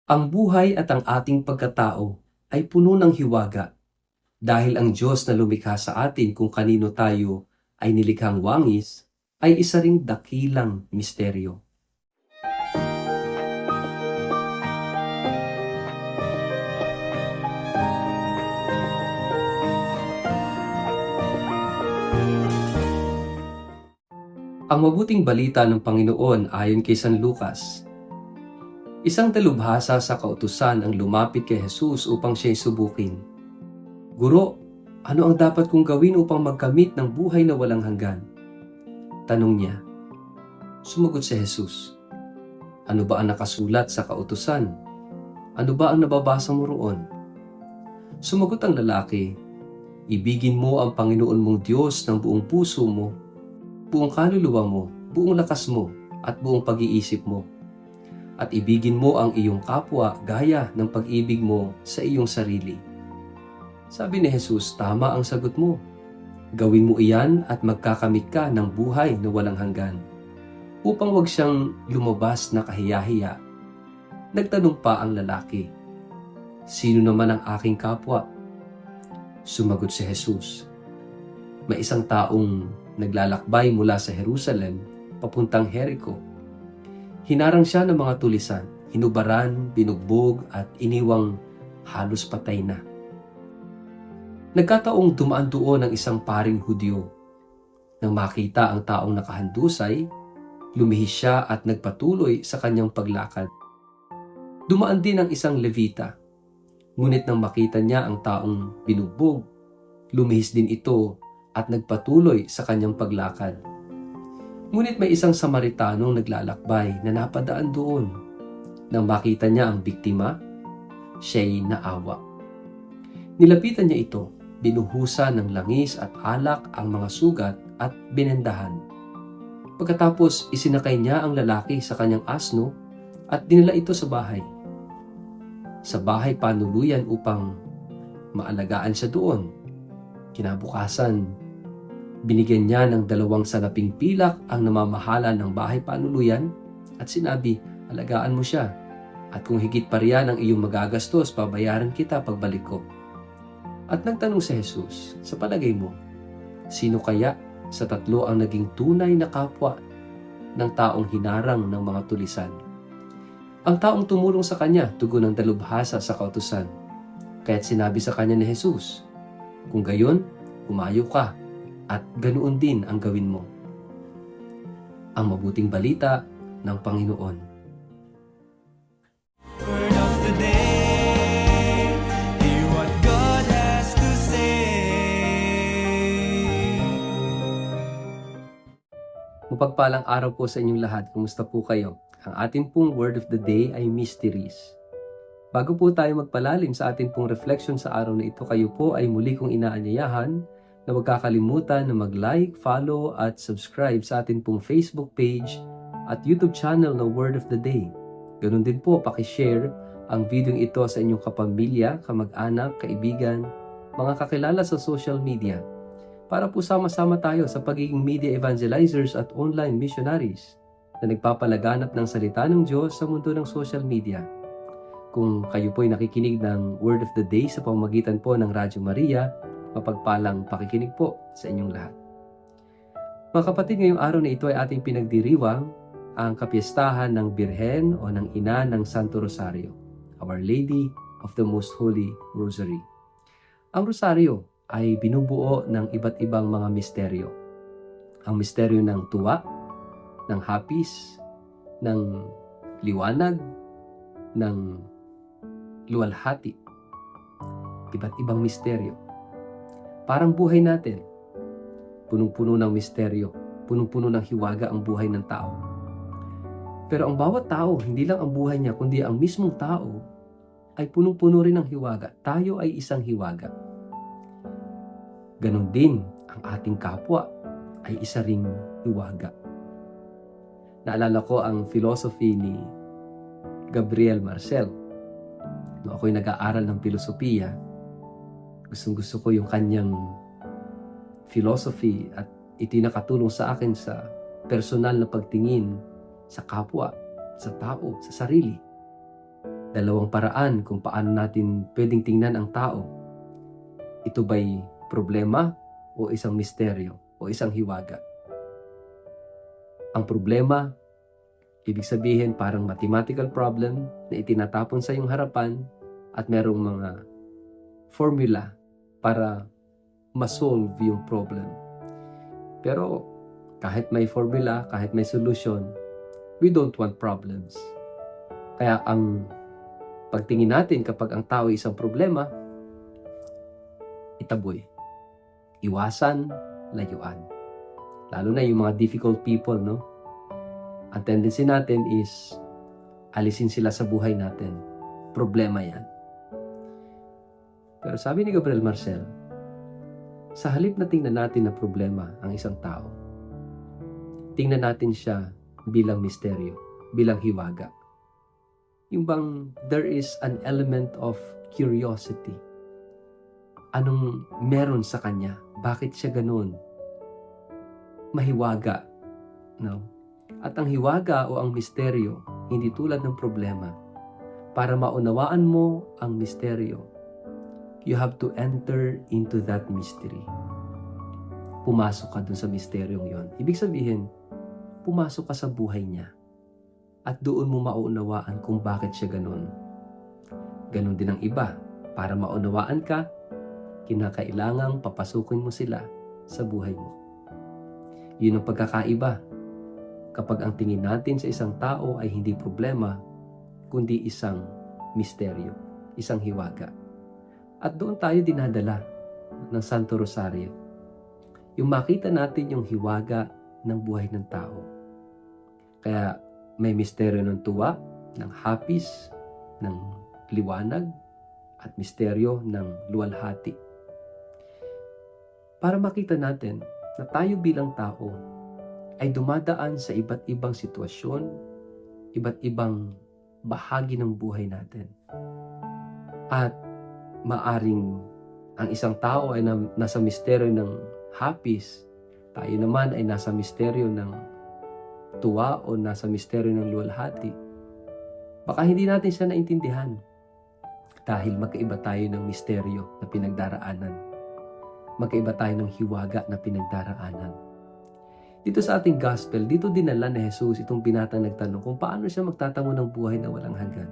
Ang buhay at ang ating pagkatao ay puno ng hiwaga dahil ang Diyos na lumikha sa atin kung kanino tayo ay nilikhang wangis ay isa ring dakilang misteryo. Ang mabuting balita ng Panginoon ayon kay San Lucas. Isang dalubhasa sa kautusan ang lumapit kay Jesus upang siya'y subukin. Guro, ano ang dapat kong gawin upang magkamit ng buhay na walang hanggan? Tanong niya. Sumagot si Jesus. Ano ba ang nakasulat sa kautusan? Ano ba ang nababasa mo roon? Sumagot ang lalaki, ibigin mo ang Panginoon mong Diyos ng buong puso mo, buong kaluluwa mo, buong lakas mo, at buong pag-iisip mo. At ibigin mo ang iyong kapwa gaya ng pag-ibig mo sa iyong sarili. Sabi ni Jesus, tama ang sagot mo. Gawin mo iyan at magkakamit ka ng buhay na walang hanggan. Upang wag siyang lumabas na kahiya-hiya, nagtanong pa ang lalaki, sino naman ang aking kapwa? Sumagot si Jesus, may isang taong naglalakbay mula sa Jerusalem papuntang Jericho. Hinarang siya ng mga tulisan, hinubaran, binugbog at iniwang halos patay na. Nagkataong dumaan doon ang isang paring Hudyo. Nang makita ang taong nakahandusay, lumihis siya at nagpatuloy sa kanyang paglakad. Dumaan din ang isang Levita. Ngunit nang makita niya ang taong binugbog, lumihis din ito at nagpatuloy sa kanyang paglakad. Ngunit may isang Samaritanong naglalakbay na napadaan doon. Nang makita niya ang biktima, siya'y naawa. Nilapitan niya ito, binuhusan ng langis at alak ang mga sugat at binendahan. Pagkatapos isinakay niya ang lalaki sa kanyang asno at dinala ito sa bahay. Sa bahay panuluyan upang maalagaan siya doon. Kinabukasan, binigyan niya ng 2 salaping pilak ang namamahala ng bahay panuluyan at sinabi, alagaan mo siya. At kung higit pa riyan ang iyong magagastos, babayaran kita pagbalik ko. At nagtanong si Jesus, sa palagay mo, sino kaya sa 3 ang naging tunay na kapwa ng taong hinarang ng mga tulisan? Ang taong tumulong sa kanya, tugon ng dalubhasa sa kautusan. Kaya't sinabi sa kanya ni Jesus, kung gayon, umayo ka at ganoon din ang gawin mo. Ang mabuting balita ng Panginoon. Word of the day, hear what God has to say. Mapagpalang araw po sa inyong lahat. Kumusta po kayo? Ang atin pong word of the day ay mysteries. Bago po tayo magpalalim sa atin pong reflection sa araw na ito, kayo po ay muli kong inaanyayahan na huwag kakalimutan na mag-like, follow at subscribe sa atin pong Facebook page at YouTube channel na Word of the Day. Ganun din po, pakishare ang video ito sa inyong kapamilya, kamag-anak, kaibigan, mga kakilala sa social media para po sama-sama tayo sa pagiging media evangelizers at online missionaries na nagpapalaganap ng salita ng Diyos sa mundo ng social media. Kung kayo po ay nakikinig ng Word of the Day sa pamamagitan po ng Radyo Maria, mapagpalang pakikinig po sa inyong lahat. Mga kapatid, ngayong araw na ito ay ating pinagdiriwang ang kapistahan ng Birhen o ng Ina ng Santo Rosario, Our Lady of the Most Holy Rosary. Ang Rosario ay binubuo ng iba't ibang mga misteryo. Ang misteryo ng tuwa, ng hapis, ng liwanag, ng luwalhati. Iba't ibang misteryo. Parang buhay natin, punong-puno ng misteryo, punong-puno ng hiwaga ang buhay ng tao. Pero ang bawat tao, hindi lang ang buhay niya, kundi ang mismong tao, ay punong-puno rin ng hiwaga. Tayo ay isang hiwaga. Ganon din, ang ating kapwa ay isa ring hiwaga. Naalala ko ang philosophy ni Gabriel Marcel. Noong ako'y nag-aaral ng filosofiya, gustong-gusto ko yung kanyang philosophy at ito'y nakatulong sa akin sa personal na pagtingin sa kapwa, sa tao, sa sarili. Dalawang paraan kung paano natin pwedeng tingnan ang tao. Ito ba'y problema o isang misteryo o isang hiwaga? Ang problema, ibig sabihin parang mathematical problem na itinatapon sa iyong harapan at merong mga formula para ma-solve yung problem. Pero kahit may formula, kahit may solution, we don't want problems. Kaya ang pagtingin natin kapag ang tao ay isang problema, itaboy. Iwasan, layuan. Lalo na yung mga difficult people, no? Ang tendency natin is alisin sila sa buhay natin. Problema yan. Pero sabi ni Gabriel Marcel, sa halip na tingnan natin na problema ang isang tao, tingnan natin siya bilang misteryo, bilang hiwaga. Yung bang there is an element of curiosity. Anong meron sa kanya? Bakit siya ganun? Mahiwaga. No? At ang hiwaga o ang misteryo, hindi tulad ng problema. Para maunawaan mo ang misteryo, you have to enter into that mystery. Pumasok ka dun sa misteryong yon. Ibig sabihin, pumasok ka sa buhay niya. At doon mo maunawaan kung bakit siya ganun. Ganun din ang iba. Para maunawaan ka, kinakailangang papasukin mo sila sa buhay mo. Yun ang pagkakaiba. Kapag ang tingin natin sa isang tao ay hindi problema, kundi isang misteryo, isang hiwaga. At doon tayo dinadala ng Santo Rosario. Yung makita natin yung hiwaga ng buhay ng tao. Kaya may misteryo ng tuwa, ng hapis, ng liwanag, at misteryo ng luwalhati. Para makita natin na tayo bilang tao ay dumadaan sa iba't ibang sitwasyon, iba't ibang bahagi ng buhay natin. At maaring ang isang tao ay nasa misteryo ng hapis, tayo naman ay nasa misteryo ng tuwa o nasa misteryo ng luwalhati. Baka hindi natin siya naintindihan dahil magkaiba tayo ng misteryo na pinagdaraanan. Magkaiba tayo ng hiwaga na pinagdaraanan. Dito sa ating gospel, dito dinala ni Jesus itong binatang nagtanong kung paano siya magtatamo ng buhay na walang hanggan.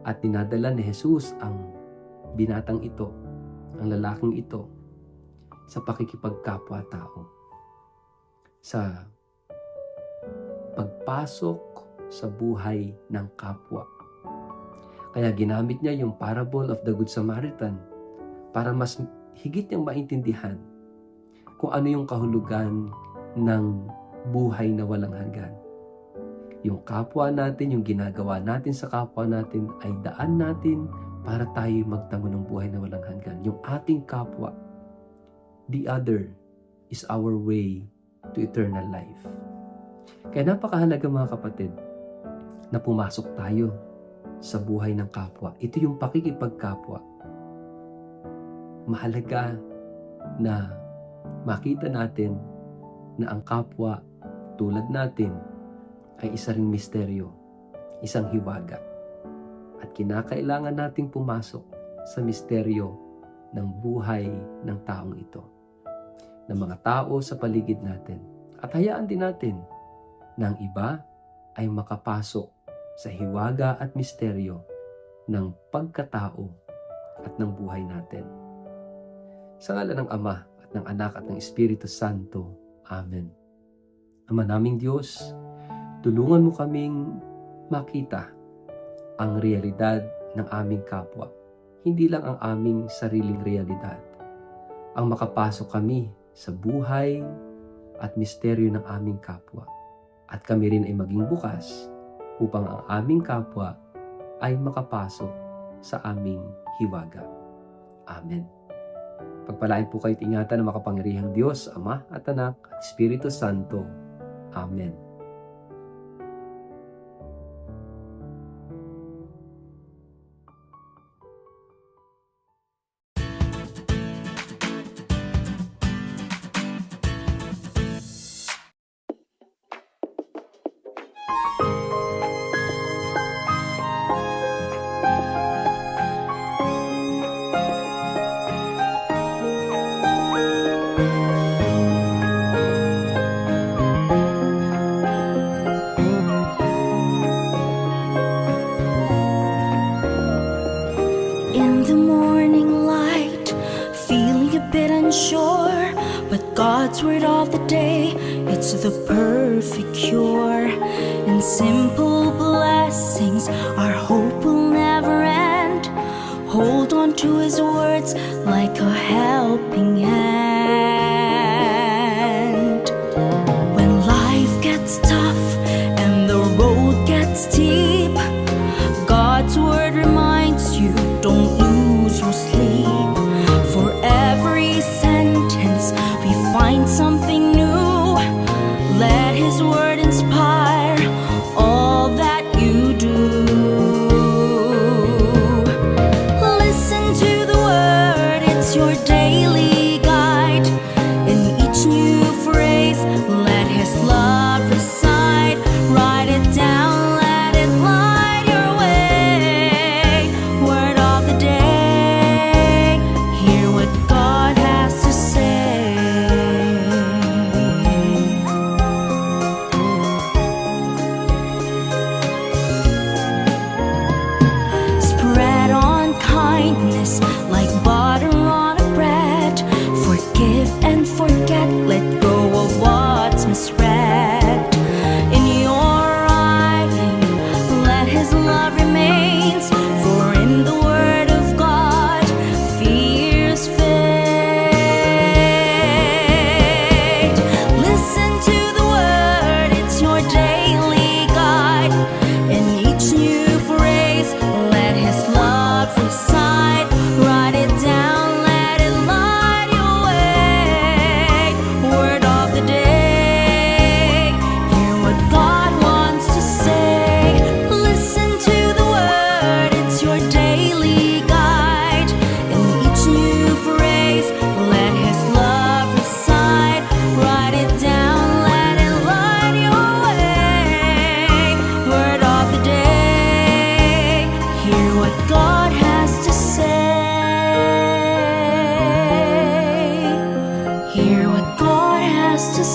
At dinadala ni Jesus ang binatang ito, ang lalaking ito, sa pakikipagkapwa-tao. Sa pagpasok sa buhay ng kapwa. Kaya ginamit niya yung parable of the Good Samaritan para mas higit niyang maintindihan kung ano yung kahulugan ng buhay na walang hanggan. Yung kapwa natin, yung ginagawa natin sa kapwa natin ay daan natin para tayo magtamo ng buhay na walang hanggan. Yung ating kapwa, the other is our way to eternal life. Kaya napakahalaga mga kapatid na pumasok tayo sa buhay ng kapwa. Ito yung pakikipagkapwa. Mahalaga na makita natin na ang kapwa tulad natin ay isa ring misteryo, isang hiwaga. At kinakailangan nating pumasok sa misteryo ng buhay ng taong ito, ng mga tao sa paligid natin. At hayaan din natin na ang iba ay makapasok sa hiwaga at misteryo ng pagkatao at ng buhay natin. Sa ngalan ng Ama at ng Anak at ng Espiritu Santo. Amen. Ama naming Diyos, tulungan mo kaming makita ang realidad ng aming kapwa. Hindi lang ang aming sariling realidad. Ang makapasok kami sa buhay at misteryo ng aming kapwa. At kami rin ay maging bukas upang ang aming kapwa ay makapasok sa aming hiwaga. Amen. Pagpalain po kayo't ingatan ng makapangyarihang Diyos, Ama at Anak at Espiritu Santo. Amen. unsure, but God's word of the day, it's the perfect cure. In simple blessings, our hope will never end. Hold on to His words like a helping hand. When life gets tough and the road gets steep, God's word reminds you, don't lose your sleep. For every sentence we find something new. Let His word inspire all that you do. Listen to the word, it's your daily guide. In each new phrase, let His love reside. Write it down, let it light your way. Word of the day, hear what God has to say. Spread on kindness like butter on a bread. Forgive and forget, let go of what's misread. In your writing, let His love remains. For in the word of God, fears fade. Listen to the word, it's your daily guide. In each new phrase, let His love reside. Write it down, let it light your way. Word of the day, hear what God wants to say. Listen to the word, it's your daily guide. In each new phrase, let His love reside. Write it down, let it light your way. Word of the day, hear what God has to say. Hear what God has to say.